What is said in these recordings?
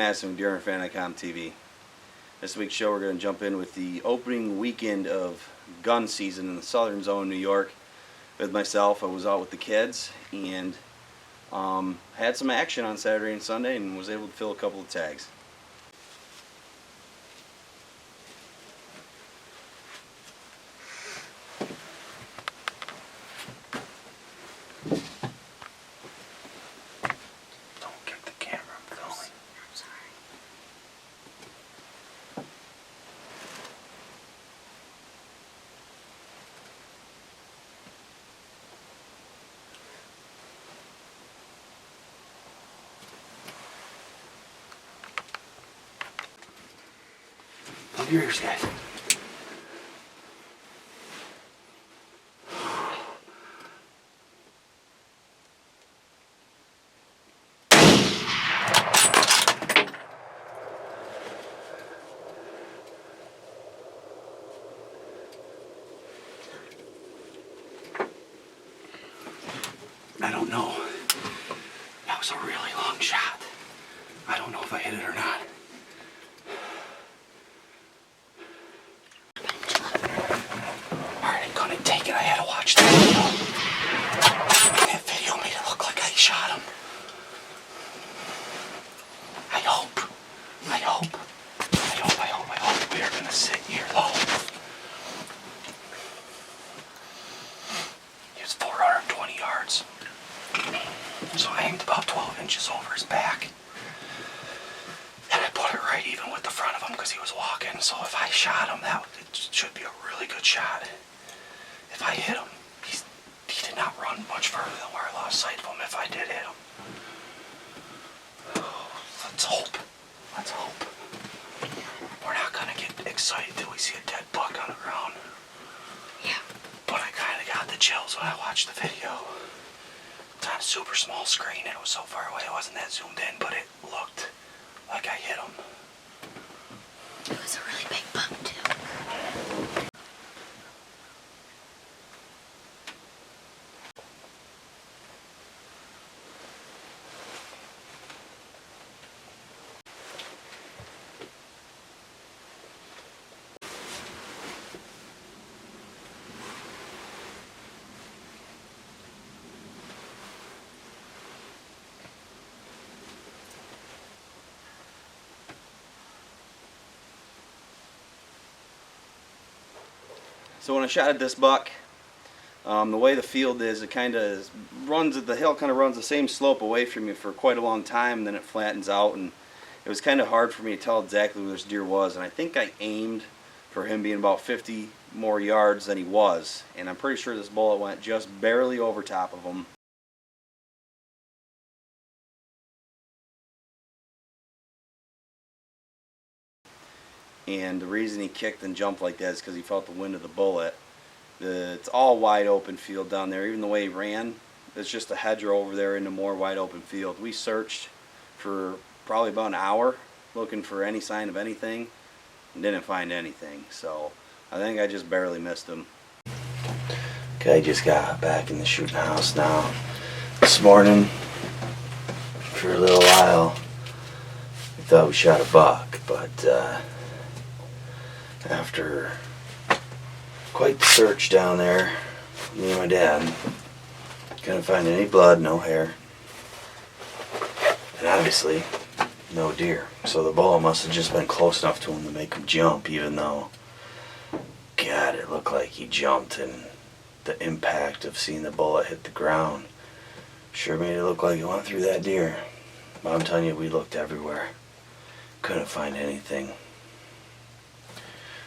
Madison with DeerHunterFan.com TV. This week's show we're going to jump in with the opening weekend of gun season in the southern zone, New York. With myself, I was out with the kids and had some action on Saturday and Sunday and was able to fill a couple of tags. Plug your ears, guys. I don't know. That was a really long shot. I don't know if I hit it or not. Take it, I had to watch the video. That video made it look like I shot him. I hope we are gonna sit here though. He was 420 yards. So I aimed about 12 inches over his back. And I put it right even with the front of him because he was walking. So if I shot him, it should be a really good shot. If I hit him, he did not run much further than where I lost sight of him if I did hit him. Let's hope. Let's hope. We're not going to get excited till we see a dead buck on the ground. Yeah. But I kind of got the chills when I watched the video. It's on a super small screen and it was so far away it wasn't that zoomed in, but it looked like I hit him. It was a really big buck too. So when I shot at this buck, the way the field is, it kind of runs, the hill kind of runs the same slope away from you for quite a long time, and then it flattens out, and it was kind of hard for me to tell exactly where this deer was, and I think I aimed for him being about 50 more yards than he was, and I'm pretty sure this bullet went just barely over top of him. And the reason he kicked and jumped like that is because he felt the wind of the bullet. It's all wide open field down there. Even the way he ran, it's just a hedgerow over there into more wide open field. We searched for probably about an hour looking for any sign of anything and didn't find anything. So I think I just barely missed him. Okay, I just got back in the shooting house now. This morning, for a little while, we thought we shot a buck, but after quite the search down there, me and my dad couldn't find any blood, no hair, and obviously no deer. So the bullet must have just been close enough to him to make him jump, even though, God, it looked like he jumped, and the impact of seeing the bullet hit the ground sure made it look like it went through that deer. But I'm telling you, we looked everywhere, couldn't find anything.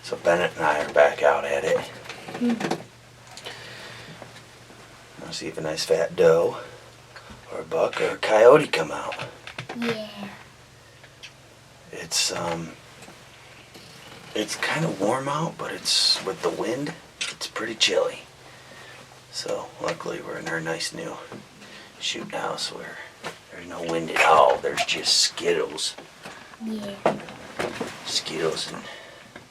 So Bennett and I are back out at it. I'll see if a nice fat doe or a buck or a coyote come out. Yeah. It's kind of warm out, but it's with the wind, it's pretty chilly. So luckily we're in our nice new shooting house where there's no wind at all. There's just skittles. Yeah. Skittles and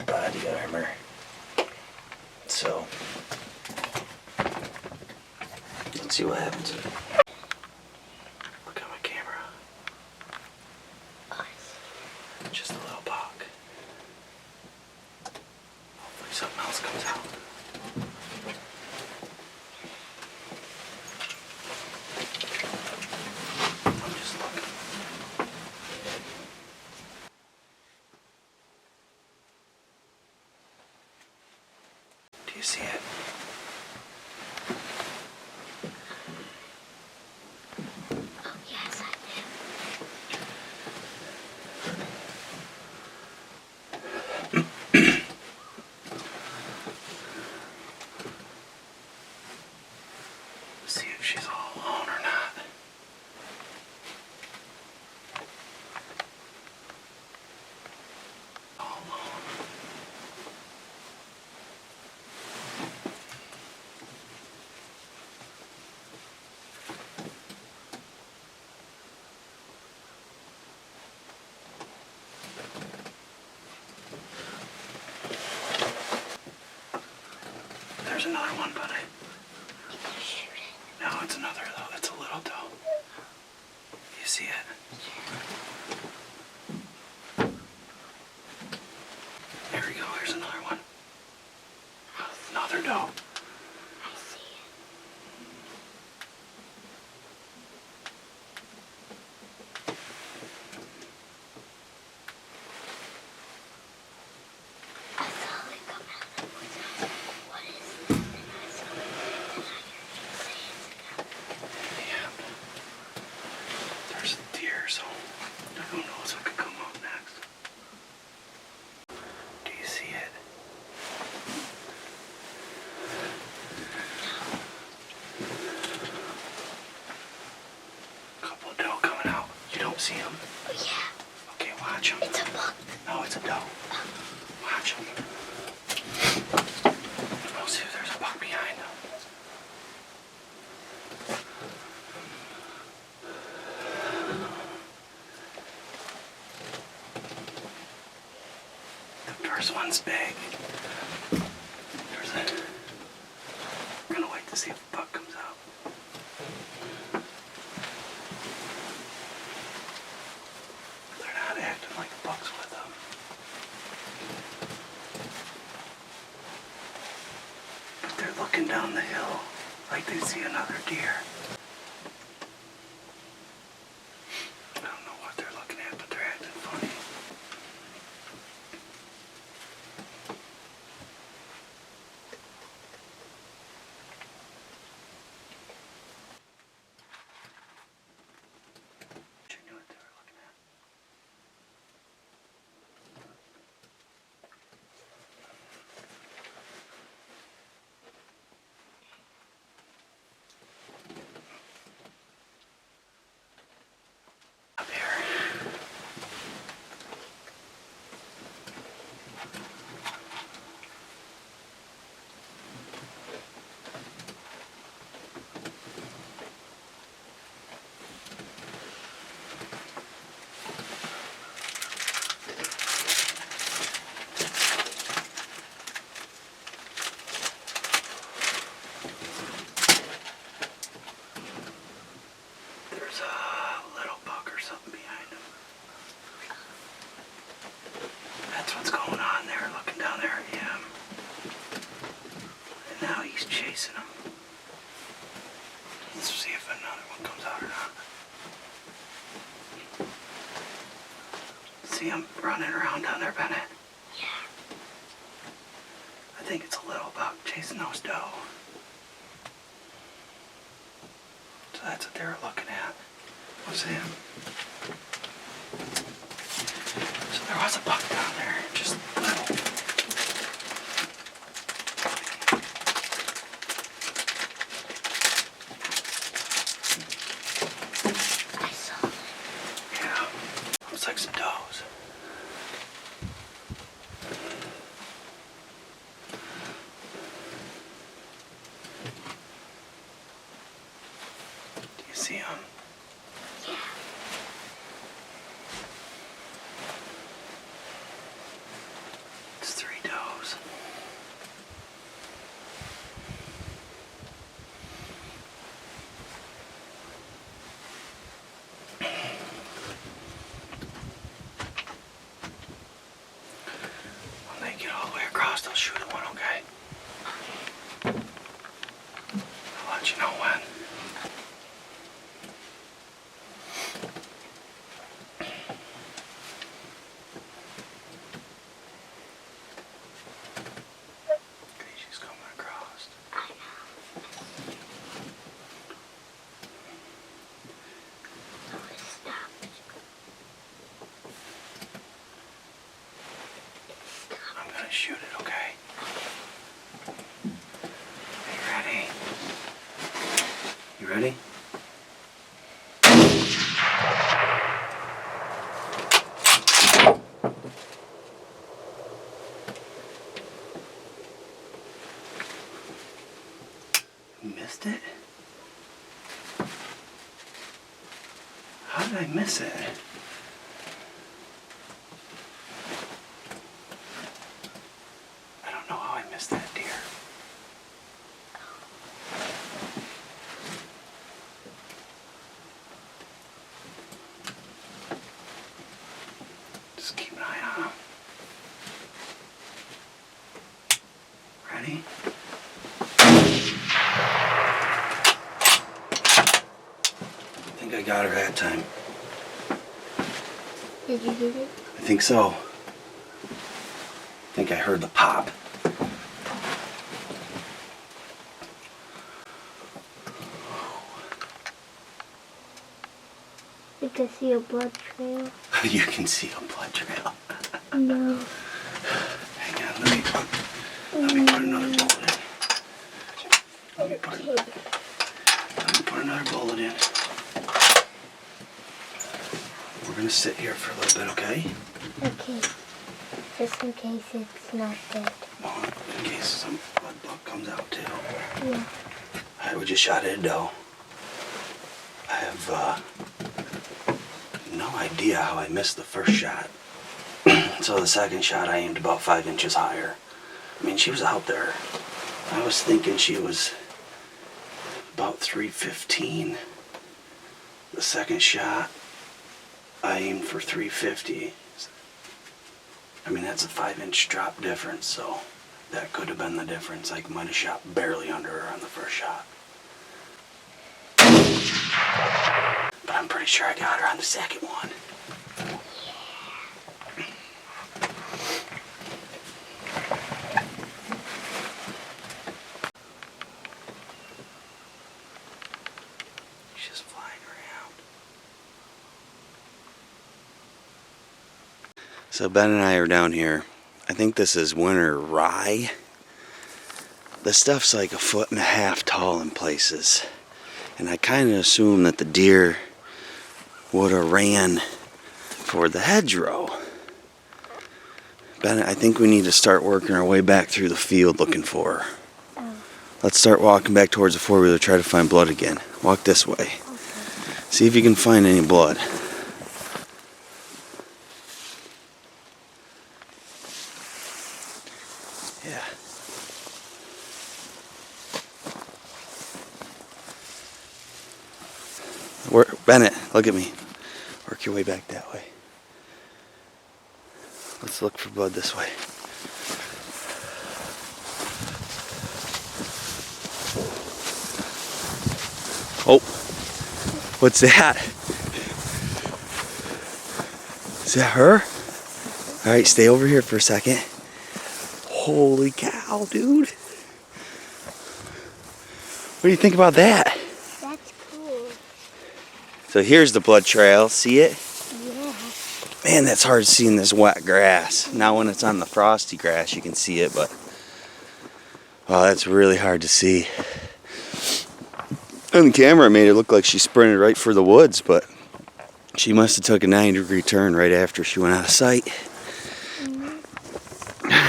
body armor. So let's see what happens. Look at my camera. Nice. just a little buck. Hopefully something else comes out. I'm just looking. Do you see it? Oh, yes, I do. See if she's all alone or not. All alone. There's another one, but You can shoot it. no, it's another though. It's a little doe. You see it? There we go. Here's another one. Another doe. I see it. I saw it come out of the woods. I was like, what is that? And I saw it. And I heard you say it's Yeah. There's a deer, so who knows what could come up next. Do you see it? Couple of doe coming out. You don't see them? Oh, yeah. Okay, watch them. It's a buck. No, it's a doe. Watch them. We'll see if there's a buck behind them. The first one's big. We're gonna wait to see if a buck comes out. They're not acting like a buck's with them. But they're looking down the hill like they see another deer. I don't know what they're looking at, but they're acting funny. She knew what they were looking at. Up here. There's a little buck or something behind him. That's what's going on there, looking down there at him. And now he's chasing him. Let's see if another one comes out or not. See him running around down there, Bennett? Yeah. I think it's a little buck chasing those doe. So that's what they were looking at. Was him. So there was a buck down there, just little. I saw it. Yeah. Looks like some does. Do you see them? Yeah. shoot it, okay? You ready? You missed it? How did I miss it? I don't know how I missed that deer. Just keep an eye on him. Ready? I think I got her that time. Did you get it? I think so. I think I heard the pop. You can see a blood trail. You can see a blood trail. No. Hang on, let me put another bullet in. Let me put another bullet in. We're gonna sit here for a little bit, okay? Okay. Just in case it's not dead. Well, in case some blood buck comes out too. Yeah. Alright, we just shot at a doe. I have no idea how I missed the first shot. So the second shot I aimed about 5 inches higher. I mean, she was out there. I was thinking she was about 315. The second shot I aimed for 350. I mean, that's a 5-inch drop difference, so that could have been the difference. I might have shot barely under her on the first shot. But I'm pretty sure I got her on the second one. She's just flying around. So Ben and I are down here. I think this is winter rye. The stuff's like 1.5 feet tall in places. And I kind of assume that the deer would have ran for the hedgerow. Ben, I think we need to start working our way back through the field looking for her. Oh. Let's start walking back towards the four-wheeler, try to find blood again. Walk this way. Okay. See if you can find any blood. Yeah. Bennett, look at me. Work your way back that way. Let's look for blood this way. Oh, what's that? Is that her? All right, stay over here for a second. Holy cow, dude. What do you think about that? That's cool. So here's the blood trail. See it? Yeah. Man, that's hard to see in this wet grass. Now when it's on the frosty grass, you can see it, but wow, that's really hard to see. On the camera, it made it look like she sprinted right for the woods, but she must have took a 90-degree turn right after she went out of sight. Mm-hmm.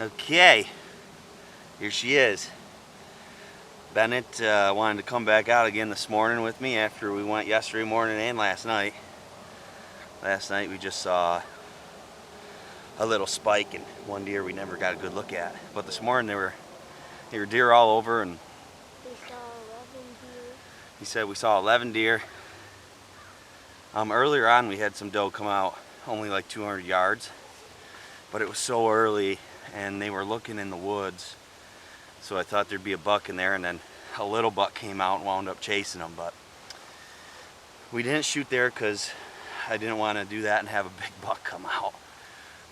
Okay, here she is. Bennett wanted to come back out again this morning with me after we went yesterday morning and last night. Last night we just saw a little spike and one deer we never got a good look at. But this morning there were deer all over, and We saw 11 deer. he said we saw 11 deer. Earlier on we had some doe come out only like 200 yards, but it was so early and they were looking in the woods, so I thought there'd be a buck in there, and then a little buck came out and wound up chasing them. But we didn't shoot there because I didn't want to do that and have a big buck come out.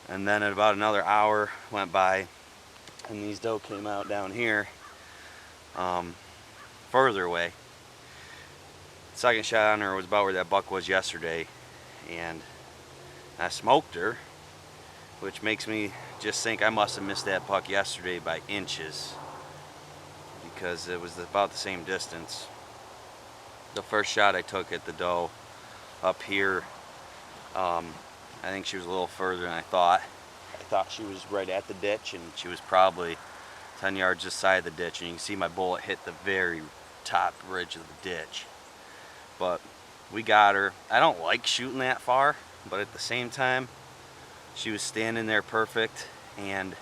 And then about another hour went by and these doe came out down here further away. Second shot on her was about where that buck was yesterday, and I smoked her, which makes me just think I must have missed that buck yesterday by inches, because it was about the same distance. The first shot I took at the doe up here, I think she was a little further than I thought. I thought she was right at the ditch, and she was probably 10 yards this side of the ditch, and you can see my bullet hit the very top ridge of the ditch. But we got her. I don't like shooting that far, but at the same time, she was standing there perfect, and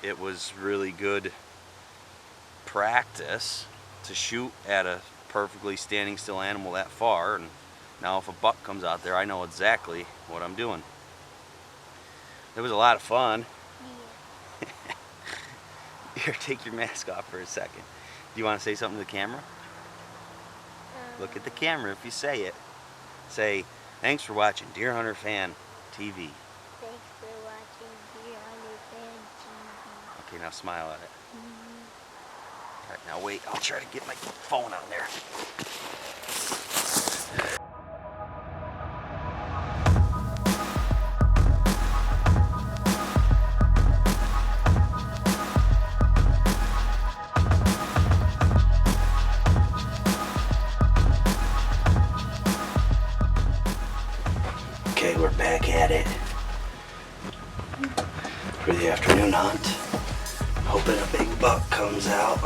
it was really good practice to shoot at a perfectly standing still animal that far. And now if a buck comes out there, I know exactly what I'm doing. It was a lot of fun. Yeah. Here, take your mask off for a second. Do you want to say something to the camera? Look at the camera if you say it. Say, thanks for watching DeerHunterFan TV. Thanks for watching DeerHunterFan TV. Okay, now smile at it. All right, now wait, I'll try to get my phone on there. Okay, we're back at it for the afternoon hunt. Hoping a big buck comes out.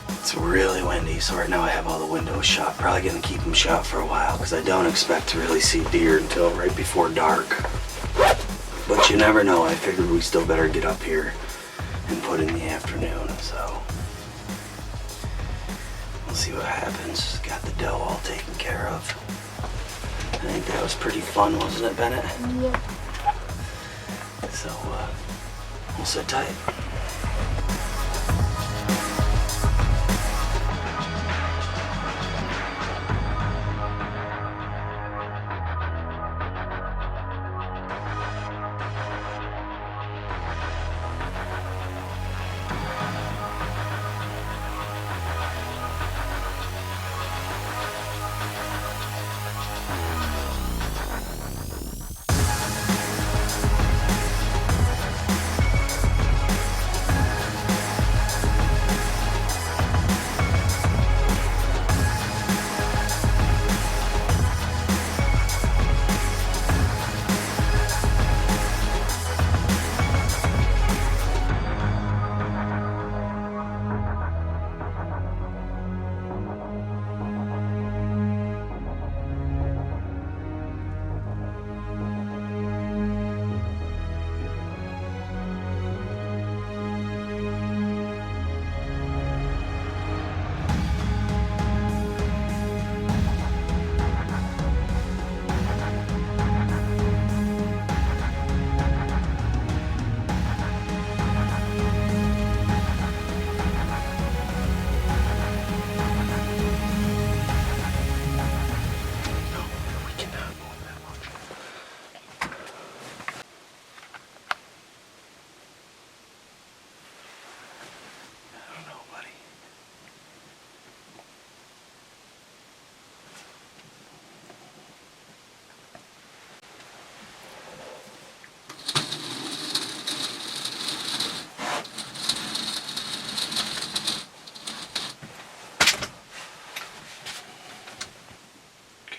It's really windy, so right now I have all the windows shut. Probably gonna keep them shut for a while because I don't expect to really see deer until right before dark. But you never know. I figured we still better get up here and put in the afternoon, so we'll see what happens. Got the doe all taken care of. I think that was pretty fun, wasn't it, Bennett? Yep. So, we'll sit tight.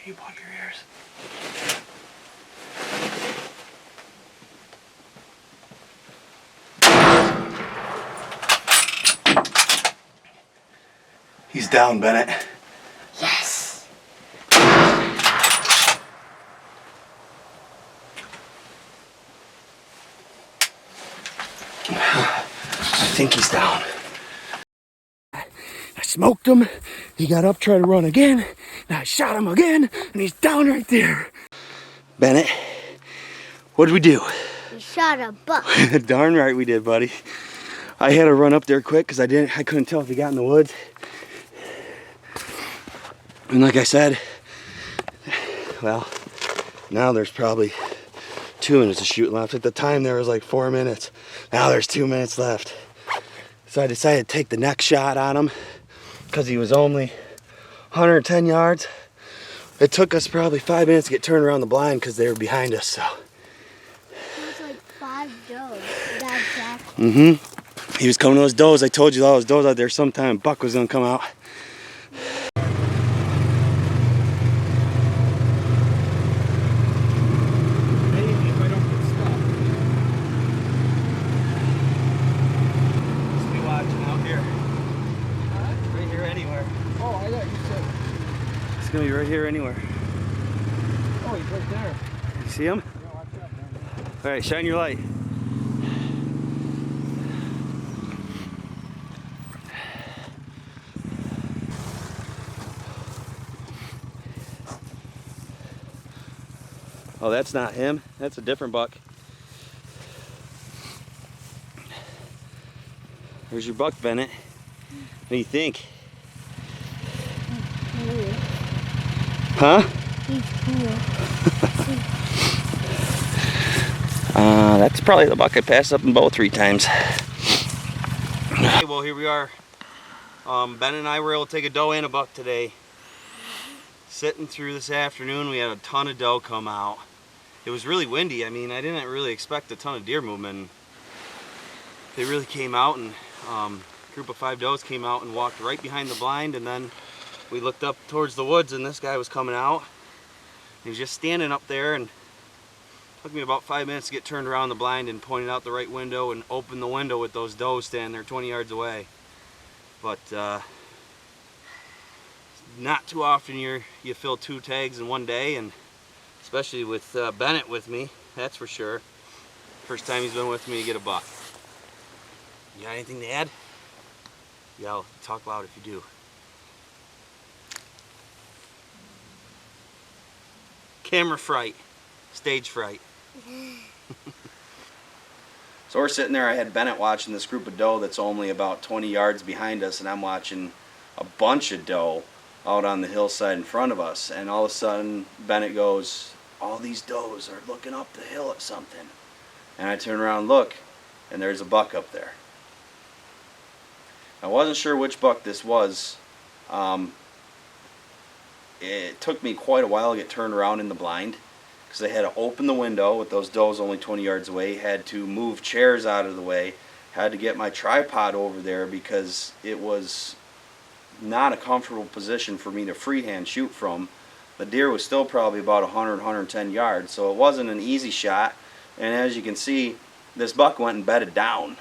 You plug your ears. He's down, Bennett. Yes. I think he's down. I smoked him. He got up, tried to run again. And I shot him again, and he's down right there. Bennett, what'd we do? You shot a buck. Darn right we did, buddy. I had to run up there quick because I couldn't tell if he got in the woods. And like I said, well, now there's probably 2 minutes of shooting left. At the time there was like 4 minutes. Now there's 2 minutes left. So I decided to take the next shot on him because he was only 110 yards. It took us probably 5 minutes to get turned around the blind because they were behind us. So. It was like 5 does. That exactly. Mm-hmm. He was coming to those does. I told you all those does out there sometime. Buck was gonna come out. Maybe if I don't get stuck. Just be watching out here. Right here anywhere. Oh, I thought you said. It's gonna be right here anywhere. Oh, he's right there. You see him? Yeah, watch out, man. All right, shine your light. Oh, that's not him. That's a different buck. There's your buck, Bennett. What do you think? Cool. Huh? He's cool. That's probably the buck I passed up in bow 3 times. Okay, well, here we are. Ben and I were able to take a doe and a buck today. Sitting through this afternoon, we had a ton of doe come out. It was really windy. I mean, I didn't really expect a ton of deer movement. They really came out, and a group of 5 does came out and walked right behind the blind, and then we looked up towards the woods and this guy was coming out. He was just standing up there, and it took me about 5 minutes to get turned around the blind and pointed out the right window and opened the window with those does standing there 20 yards away. But not too often you fill 2 tags in one day, and especially with Bennett with me, that's for sure. First time he's been with me to get a buck. You got anything to add? Yeah, talk loud if you do. Camera fright, stage fright. So we're sitting there, I had Bennett watching this group of doe that's only about 20 yards behind us, and I'm watching a bunch of doe out on the hillside in front of us, and all of a sudden Bennett goes, all these does are looking up the hill at something. And I turn around and look, and there's a buck up there. I wasn't sure which buck this was. It took me quite a while to get turned around in the blind because I had to open the window with those does only 20 yards away, had to move chairs out of the way, had to get my tripod over there because it was not a comfortable position for me to freehand shoot from. The deer was still probably about 100, 110 yards, so it wasn't an easy shot. And as you can see, this buck went and bedded down.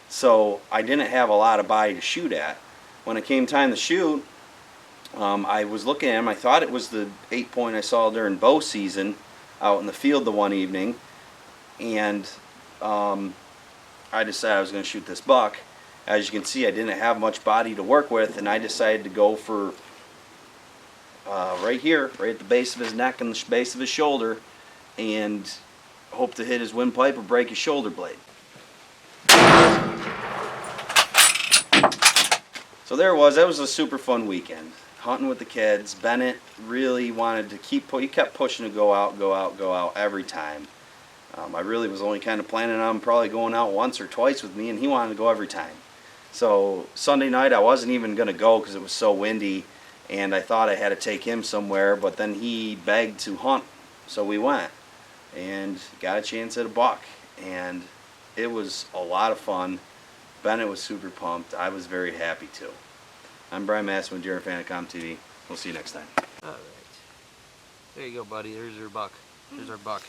So I didn't have a lot of body to shoot at. When it came time to shoot, I was looking at him. I thought it was the 8-point I saw during bow season out in the field the one evening. And I decided I was going to shoot this buck. As you can see, I didn't have much body to work with, and I decided to go for right here, right at the base of his neck and the base of his shoulder, and hope to hit his windpipe or break his shoulder blade. So there it was. That was a super fun weekend. Hunting with the kids. Bennett really wanted to he kept pushing to go out, go out, go out every time. I really was only kind of planning on probably going out once or twice with me, and he wanted to go every time. So Sunday night I wasn't even going to go because it was so windy, and I thought I had to take him somewhere, but then he begged to hunt, so we went and got a chance at a buck, and it was a lot of fun. Bennett was super pumped. I was very happy too. I'm Brian Masson with DeerHunterFan TV. We'll see you next time. All right. There you go, buddy. There's your buck. There's our buck.